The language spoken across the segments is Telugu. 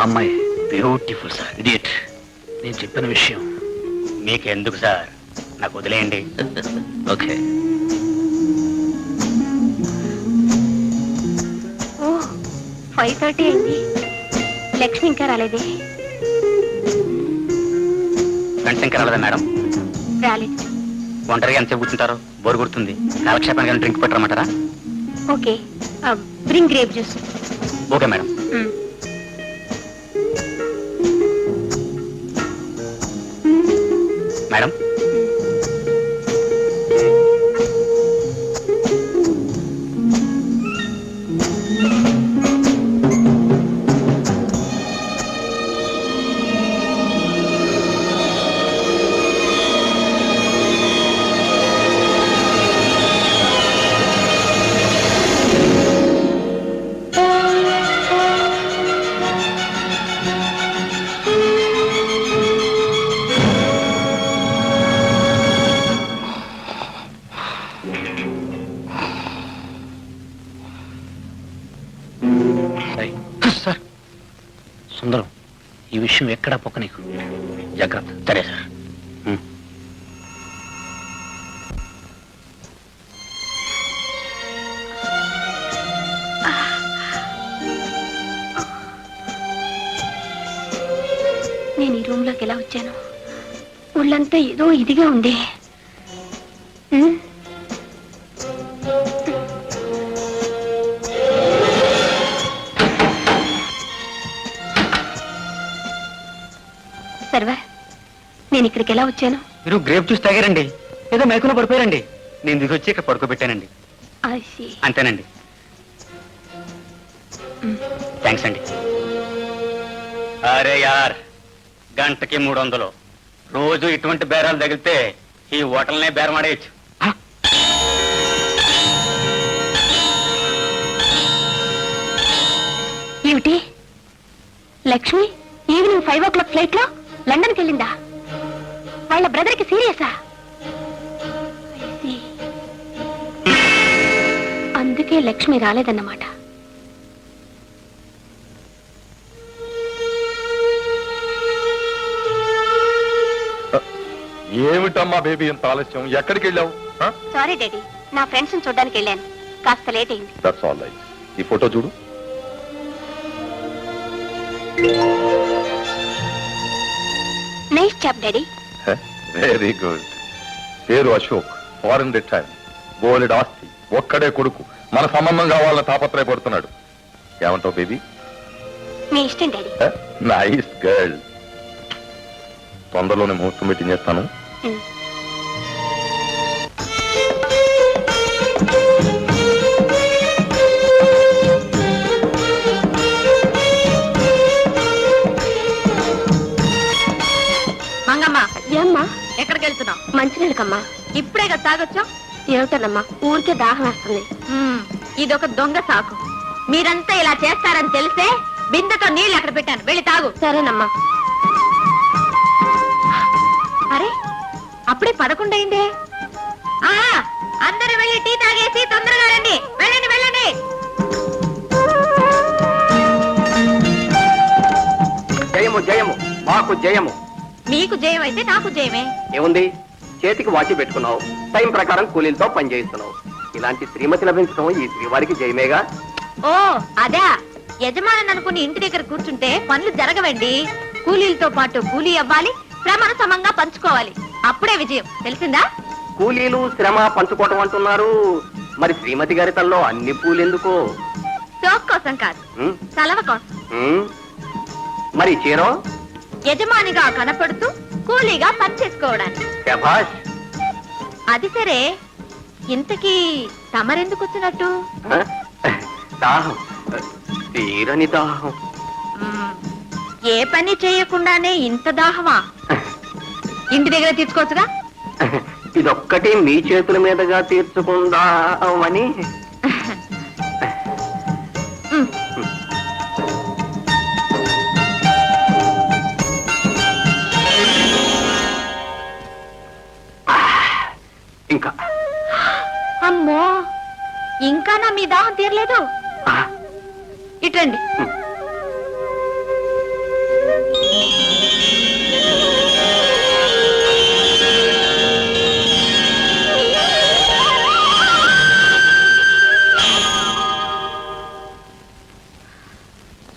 అమ్మాయి బ్యూటిఫుల్ సార్. ఇడియట్. నేను చెప్పిన విషయం మీకెందుకు సార్, నాకు వదిలేయండి. ఓకే. ఓ 5:30 అయింది. లక్ష్మి ఇంకా రాలేదే? గంట ఇంకా రాలేదా మేడం? రాలేదు. ఒంటరిగా ఎంతసేపు కూర్చుంటారు? బోరు కొడుతుంది. కాలక్షేపానికి డ్రింక్ పెట్టరమంటారా? Okay, bring grape juice. Okay madam. Madam, sir Sundaram, ఈ విషయం ఎక్కడా పొక్క నీకు. జాగ్రత్త. సరే సార్. నేను ఈ రూమ్ లోకి ఎలా వచ్చాను? ఒళ్ళంతా ఏదో ఇదిగా ఉంది. సర్వర్, నేను ఇక్కడికి ఎలా వచ్చాను? మీరు గ్రేప్ జ్యూస్ తాగారండి, ఏదో మైకులో పడిపోయారండి. నేను దిగి వచ్చి ఇక్కడ పడుకోబెట్టానండి. అంతేనండి. థ్యాంక్స్ అండి. అరే యార్, గంటకి 300. రోజు ఇటువంటి బేరాలు తగిలితే ఈ హోటల్నే బేరమాడేయచ్చు. ఏమిటి? లక్ష్మి ఈవినింగ్ 5 o'clock ఫ్లైట్ లో లండన్కి వెళ్ళిందా? వాళ్ళ బ్రదర్ కి సీరియసా? అందుకే లక్ష్మి రాలేదన్నమాట. ఏమిటమ్మా బేబీ, ఇంత ఆలస్యం? ఎక్కడికి వెళ్ళావు? సారీ డాడీ, నా ఫ్రెండ్స్ ని చూడడానికి వెళ్ళాను, కాస్త లేట్ అయింది. That's all right. ఈ ఫోటో చూడు. Nice job daddy. Very good. పేరు అశోక్, ఫారెన్ రిటైర్, బోలెడ్ ఆస్తి, ఒక్కడే కొడుకు. మన సంబంధం కావాలని తాపత్రయపడుతున్నాడు. ఏమంటావు బేబీ? మీ ఇష్టం డాడీ. Nice girl. తొందరలోనే ముహూర్తం మీటింగ్ చేస్తాను. మంగమ్మ, ఏమ్మా ఎక్కడికి వెళ్తున్నావు? మంచినీళ్ళకమ్మా. ఇప్పుడే కదా తాగొచ్చా? ఏమిటనమ్మా, ఊరికే దాహం వేస్తుంది. ఇదొక దొంగ సాకు. మీరంతా ఇలా చేస్తారని తెలిసే బిందెతో నీళ్ళు అక్కడ పెట్టాను, వెళ్ళి తాగు. సరేనమ్మా. అరే, అప్పుడే 11 అయిందే. అందరూ వెళ్ళి టీ తాగేసి తొందరగా రండి. వెళ్ళండి వెళ్ళండి. జయము జయము, మాకు జయము. మీకు జయం అయితే నాకు జయమే. ఏముంది, చేతికి వాచి పెట్టుకున్నావు, టైం ప్రకారం కూలీలతో పని చేయిస్తున్నావు. ఇలాంటి శ్రీమతి లభించడం ఈ శ్రీవారికి జయమేగా. ఓ అదా, యజమాని అనుకుని ఇంటి దగ్గర కూర్చుంటే పనులు జరగవండి. కూలీలతో పాటు కూలీ అవ్వాలి, శ్రమను సమంగా పంచుకోవాలి. అప్పుడే విజయం, తెలిసిందా? కూలీలు శ్రమ పంచుకోవటం అంటున్నారు, మరి శ్రీమతి గారి తల్లో అన్ని పూలెందుకు? సోక్ కోసం కాదు, సలవ కోసం. మరి చీరో? యజమానిగా కనపడుతూ కూలీగా పని చేసుకోవడానికి. శభాష్. అది సరే, ఇంతకీ తమరెందుకు వచ్చినట్టు? దాహం, తీరని దాహం. ఏ పని చేయకుండానే ఇంత దాహమా? ఇంటి దగ్గర తీర్చుకోవచ్చుగా. ఇదొక్కటి మీ చేతుల మీదుగా తీర్చుకుందామని. ఇంకా అమ్మో, ఇంకా నా మీ దాహం తీరలేదు. ఇట్రండి.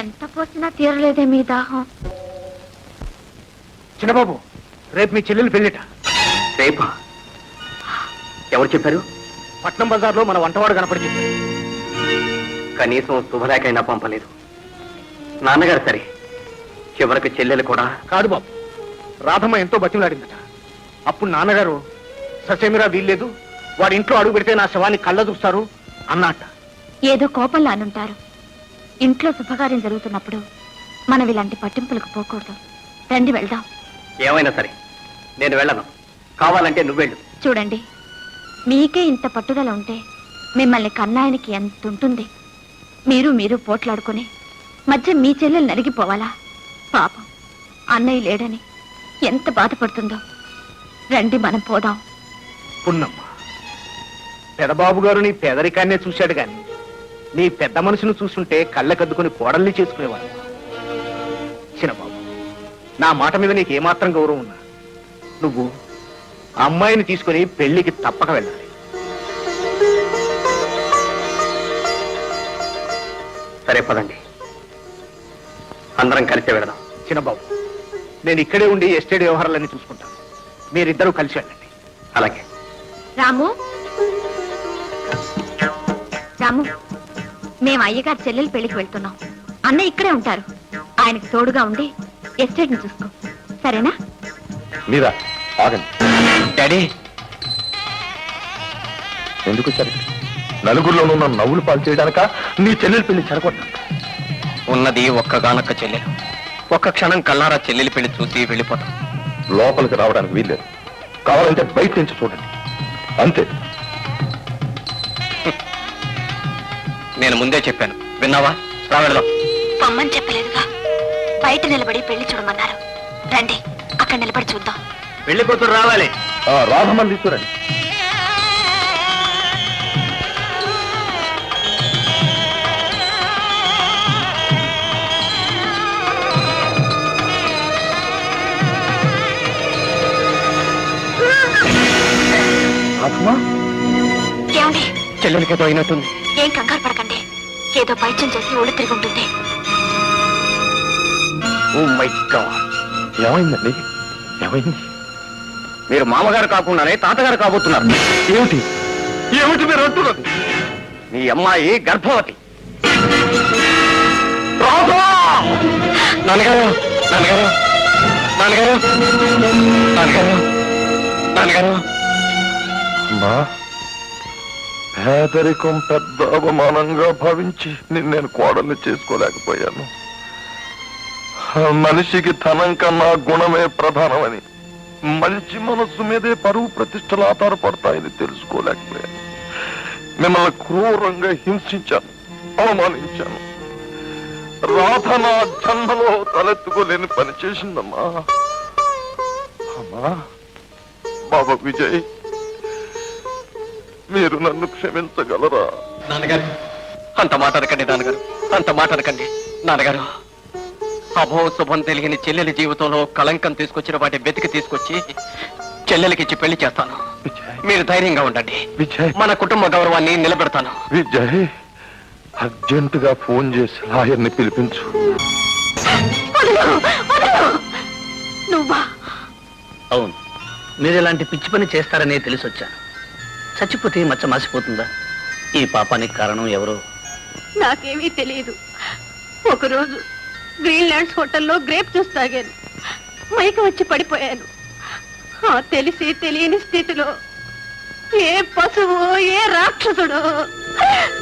ఎంత పోసినా తీరలేదే మీ దాహం. చిన్నబాబు, రేపు మీ చెల్లెలు పెళ్ళిట. రేపా? ఎవరు చెప్పారు? పట్నం బజార్లో మన వంటవాడు కనపడి చెప్పారు. కనీసం శుభలేఖైనా పంపలేదు. నాన్నగారు సరే, చివరికి చెల్లెలు కూడా. కాదు బాబు, రాధమ్మ ఎంతో బతిమలాడిందట. అప్పుడు నాన్నగారు ససేమిరా వీల్లేదు, వాడి ఇంట్లో అడుగు పెడితే నా శవాన్ని కళ్ళ చూస్తారు అన్నట్ట. ఏదో కోపంలో అనుంటారు. ఇంట్లో శుభకార్యం జరుగుతున్నప్పుడు మనం ఇలాంటి పట్టింపులకు పోకూడదు. రండి వెళ్దాం. ఏమైనా సరే నేను వెళ్ళను. కావాలంటే నువ్వెళ్ళు. చూడండి, మీకే ఇంత పట్టుదల ఉంటే మిమ్మల్ని కన్నాయనికి ఎంత ఉంటుంది. మీరు పోట్లాడుకొని మధ్య మీ చెల్లెలు నలిగిపోవాలా? పాపం అన్నయ్య లేడని ఎంత బాధపడుతుందో. రండి మనం పోదాం. పున్నమ్మ, పెదబాబు గారు నీ పేదరికాన్నే చూశాడు గాని నీ పెద్ద మనుషును చూస్తుంటే కళ్ళకద్దుకుని కోడల్ని చేసుకునేవాడు. చిన్నబాబు, నా మాట మీద నీకు ఏమాత్రం గౌరవం ఉన్నా నువ్వు ఆ అమ్మాయిని తీసుకుని పెళ్లికి తప్పక వెళ్ళాలి. సరే పదండి, అందరం కలిసి వెళదాం. చిన్నబాబు, నేను ఇక్కడే ఉండి ఎస్టేట్ వ్యవహారాలన్నీ చూసుకుంటాను. మీరిద్దరూ కలిసి వెళ్ళండి. అలాగే. రాము, రాము, మేము అయ్యగారి చెల్లెలు పెళ్లికి వెళ్తున్నాం. అన్నయ్య ఇక్కడే ఉంటారు. ఆయనకు తోడుగా ఉండి ఎస్టేట్ ని చూసుకో, సరేనా? మీరా ఆగండి. డాడీ, ఎందుకు సరే నలుగురిలోనూ నన్ను నవ్వులు పాలు చేయడానిక నీ చెల్లెలు పెళ్లి చెరగొట్టా? ఉన్నది ఒక్కగానొక్క చెల్లెలు. ఒక్క క్షణం కల్లారా చెల్లెలి పెళ్లి చూసి వెళ్ళిపోతాం. లోపలికి రావడానికి వీల్లేదు. కావాలంటే బయట నుంచి చూడండి, అంతే. నేను ముందే చెప్పాను, విన్నావా? రావెళ్దాం. పొమ్మని చెప్పలేదుగా, బయట నిలబడి పెళ్లి చూడమన్నారు. రండి, అక్కడ నిలబడి చూద్దాం. వెళ్ళిపోతురు రావాలి. రాధమ్మని తీసుకురండి. ఏమండి? చెల్లెలకేదో అయినట్టుంది. ఏం కంగారు పడకండి, ఏదో పైత్యం చేసి ఒళ్ళు తిరిగి ఉంటుంది. ఓ మై గాడ్, ఏమైందండి? ఏమైంది? మీరు మామగారు కాకుండానే తాతగారు కాబోతున్నారు. ఏమిటి ఏమిటి మీరు అంటున్నది? మీ అమ్మాయి గర్భవతి. నాన్నగారు, నాన్నగారు, నాన్నగారు, నాన్నగారు, నాన్నగారు. అమ్మా, పేదరికం పెద్ద అవమానంగా భావించి నేను కోడల్ని చేసుకోలేకపోయాను. మనిషికి ధనం కన్నా గుణమే ప్రధానమని, మంచి మనస్సు మీదే పరువు ప్రతిష్టలు ఆధారపడతాయని తెలుసుకోలేకపోయాను. మిమ్మల్ని క్రూరంగా హింసించాను, అవమానించాను. రాధ నా జన్మలో తలెత్తుకోలేని పని చేసిందమ్మా. అమ్మా, బాబా విజయ్, మీరు నన్ను క్షమించగలరా? నాన్నగారు, అంత మాట అనకండి నాన్నగారు, అంత మాట అనకండి నాన్నగారు. అభో శుభం తెలియని చెల్లెలి జీవితంలో కళంకం తీసుకొచ్చిన వాటి వెతికి తీసుకొచ్చి చెల్లెలకిచ్చి పెళ్లి చేస్తాను. మీరు ధైర్యంగా ఉండండి. విజయ్, మన కుటుంబ గౌరవాన్ని నిలబెడతాను. విజయ్, అర్జెంటుగా ఫోన్ చేసి లాయర్ని పిలిపించు. నువ్వా? అవును, మీరు ఇలాంటి పిచ్చి పని చేస్తారనే తెలిసి వచ్చాను. చచ్చిపోతే మచ్చ మాసిపోతుందా? ఈ పాపానికి కారణం ఎవరో నాకేమీ తెలియదు. ఒకరోజు గ్రీన్లాండ్స్ హోటల్లో గ్రేప్ జ్యూస్ తాగాను. మైక వచ్చి పడిపోయాను. ఆ తెలిసి తెలియని స్థితిలో ఏ పశువు, ఏ రాక్షసుడు.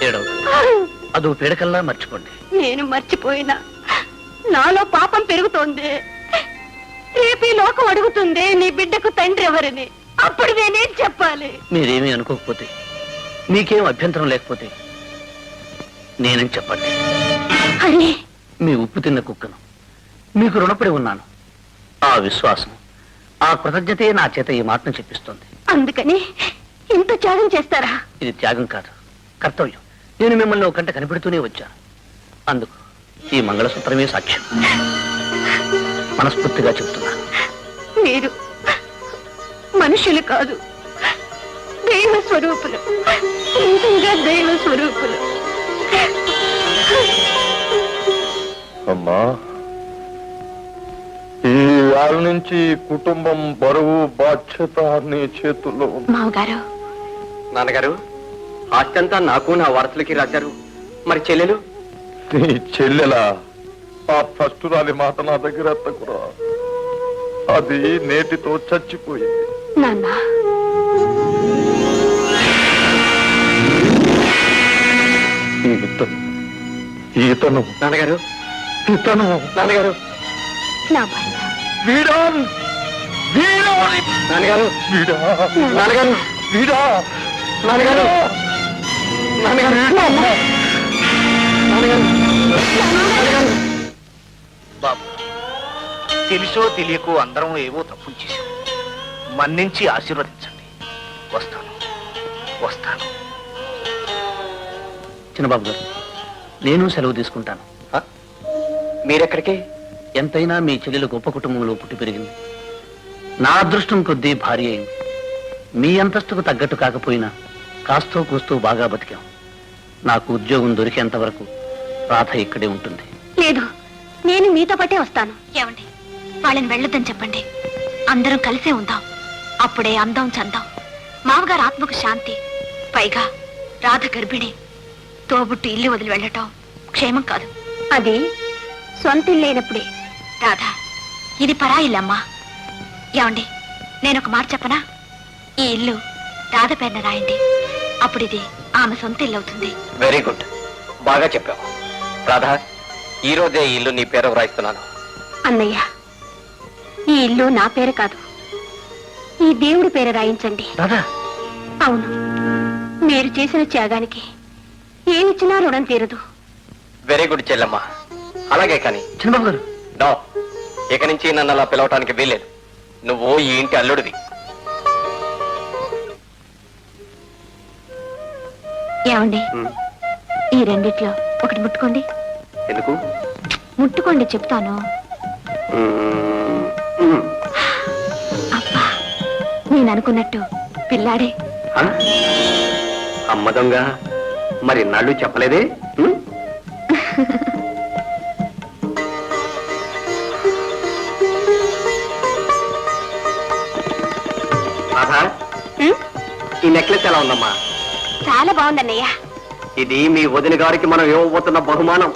ఏడవ అదో పీడకల్లా మర్చిపోండి. నేను మర్చిపోయినా నాలో పాపం పెరుగుతోంది. రేపు ఈ లోకం అడుగుతుంది నీ బిడ్డకు తండ్రి ఎవరని. అప్పుడు నేనేం చెప్పాలి? మీరేమీ అనుకోకపోతే, మీకేం అభ్యంతరం లేకపోతే నేనేం చెప్పండి. అరే, మీ ఉప్పు తిన్న కుక్కను మీకు రుణపడి ఉన్నాను. ఆ విశ్వాసం, ఆ కృతజ్ఞతే నా చేత ఈ మాటను చెప్పిస్తుంది. అందుకని ఇంత త్యాగం చేస్తారా? ఇది త్యాగం కాదు, కర్తవ్యం. నేను మిమ్మల్ని ఒక గంట కనిపెడుతూనే వచ్చాను. అందుకు ఈ మంగళసూత్రమే సాక్ష్యం. మనస్ఫూర్తిగా చెప్తున్నాను. మీరు మనుషులు కాదు, దైవ స్వరూపులు. నిజంగా దైవ స్వరూపులు. అమ్మా, ఈ వేళ నుంచి కుటుంబం బరువు బాధ్యత నీ చేతుల్లో ఉంది. మామగారు నాన్నగారు ఆస్తి అంతా నాకు నా వారసులకి రాశారు. మరి చెల్లెలు? నీ చెల్లెలా? ఆ ఫస్ట్ రాలి మాట నా దగ్గర ఎత్తకురా. అది నేటితో చచ్చిపోయింది. నాన్న ఈతను నాన్నగారు, ఇతను నాన్నగారు, నా భర్త వీడా వీడా నాన్నగారు, వీడా నాన్నగారు, వీడా నాన్నగారు, నాన్నగారు, నాన్నగారు, నాన్నగారు. బాబు, తెలుసో తెలియకో అందరం ఏవో తప్పులు చేశాం. మన్నించి ఆశీర్వదించండి. వస్తాను వస్తాను. చిన్నబాబు గారు, నేను సెలవు తీసుకుంటాను. మీరెక్కడికి? ఎంతైనా మీ చెల్లెలు గొప్ప కుటుంబంలో పుట్టి పెరిగింది. నా అదృష్టం కొద్దీ భార్య అయింది. మీ అంతస్తుకు తగ్గట్టు కాకపోయినా కాస్తో కూస్తూ బాగా బతికాం. నాకు ఉద్యోగం దొరికేంత వరకు రాధ ఇక్కడే ఉంటుంది. లేదు, నేను మీతో పాటే వస్తాను. ఏమండి, వాళ్ళని వెళ్ళొద్దని చెప్పండి. అందరం కలిసే ఉందాం. అప్పుడే అందం చందాం. మామగారు ఆత్మకు శాంతి. పైగా రాధ గర్భిణి. తోబుట్టు ఇల్లు వదిలి వెళ్ళటం క్షేమం కాదు. అది సొంత ఇల్లు లేనప్పుడే. రాధా, ఇది పరా ఇల్లమ్మా. ఏమండి, నేను ఒక మాట చెప్పనా? ఈ ఇల్లు రాధ పేరున రాయండి. అప్పుడు ఇది ఆమె సొంత ఇల్లు అవుతుంది. వెరీ గుడ్, బాగా చెప్పావు. రాధా, ఈ రోజే ఈ ఇల్లు నీ పేరు వ్రాయిస్తున్నాను. అన్నయ్య, ఈ ఇల్లు నా పేరు కాదు, ఈ దేవుడి పేరు రాయించండి. రాధా, అవును, మీరు చేసిన త్యాగానికి ఏమిచ్చినా రుణం తీరదు. వెరీ గుడ్ చెల్లమ్మ. అలాగే కానీ చిన్నబాబు గారు, నో, ఇక నుంచి నన్ను అలా పిలవటానికి వీల్లేదు. నువ్వు ఈ ఇంటి అల్లుడివి. ఏమండి, ఈ రెండిట్లో ఒకటి ముట్టుకోండి. ఎందుకు? ముట్టుకోండి చెప్తాను. అబ్బా, నేను అనుకున్నట్టు పిల్లాడే. అమ్మ దొంగ, మరి నాళ్ళు చెప్పలేదే? రాధా, ఉం? ఈ నెక్లెస్ ఎలా ఉందమ్మా? చాలా బాగుందన్నయ్య. ఇది మీ వదిన గారికి మనం ఇవ్వబోతున్న బహుమానం.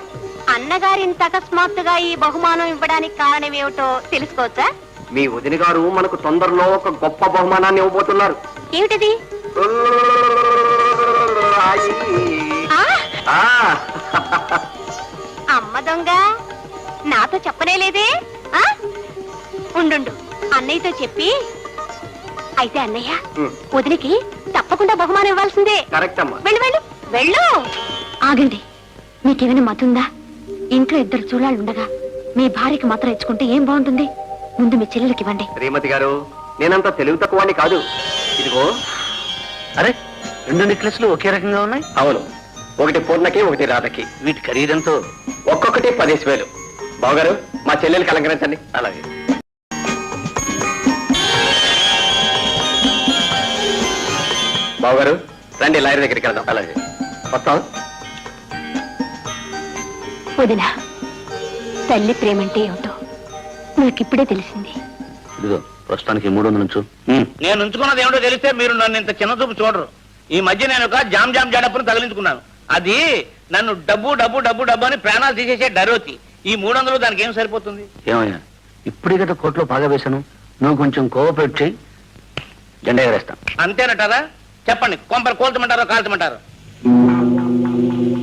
అన్నగారు ఇంత అకస్మాత్తుగా ఈ బహుమానం ఇవ్వడానికి కారణం ఏమిటో తెలుసుకోవచ్చా? మీ వదిన గారు మనకు తొందరలో ఒక గొప్ప బహుమానాన్ని ఇవ్వబోతున్నారు. ఏమిటది? ఆ? ఆ, అమ్మ దొంగ, నాతో చెప్పనే లేదే. ఆ? ఉండు, అన్నయ్యతో చెప్పి. అయితే అన్నయ్య, ఉం. వదిలికి తప్పకుండా బహుమానం ఇవ్వాల్సిందే. కరెక్ట్ అమ్మా. వెళ్ళు వెళ్ళు వెళ్ళు. ఆగండి, మీకేమైనా మతుందా? ఇంట్లో ఇద్దరు చూడాలు ఉండగా మీ భార్యకి మాత్రం ఇచ్చుకుంటే ఏం బాగుంటుంది? ముందు మీ చెల్లెలకి ఇవ్వండి. శ్రీమతి గారు, నేనంత తెలివి తక్కువని కాదు. ఇదిగో. అరే, రెండు నెక్లెస్లు ఒకే రకంగా ఉన్నాయి. అవును, ఒకటి పూర్ణకి, ఒకటి రాధకి. వీటి ఖరీదంతో ఒక్కొక్కటి 10,000. బావగారు, మా చెల్లెలకి అలంకరించండి. అలాగే. బావగారు, రండి, లాయర్ దగ్గరికి వెళ్దాం. అలాగే. వస్తాం. వదినా, తల్లి ప్రేమంటే ఏమిటో నాకిప్పుడే తెలిసింది. ఇదిగో ప్రస్తుతానికి 300 నుంచు. నేను ఉంచుకున్నది ఏమిటో తెలిస్తే మీరు నన్ను ఇంత చిన్న చూపు చూడరు. ఈ మధ్య నేను ఒక జామ్ జాడప్పును తగిలించుకున్నాను. అది నన్ను డబ్బు డబ్బు డబ్బు డబ్బు అని ప్రాణాలు తీసేసే డరోతి. ఈ 300 దానికి ఏం సరిపోతుంది? ఏమయ్యా, ఇప్పుడే కదా కోర్టులో బాగా వేశాను. నువ్వు కొంచెం కోఆపరేట్ చేయి, జెండా ఎగరేస్తాం. అంతేనటారా? చెప్పండి, కొంపలు కోల్చమంటారో కాల్చమంటారో?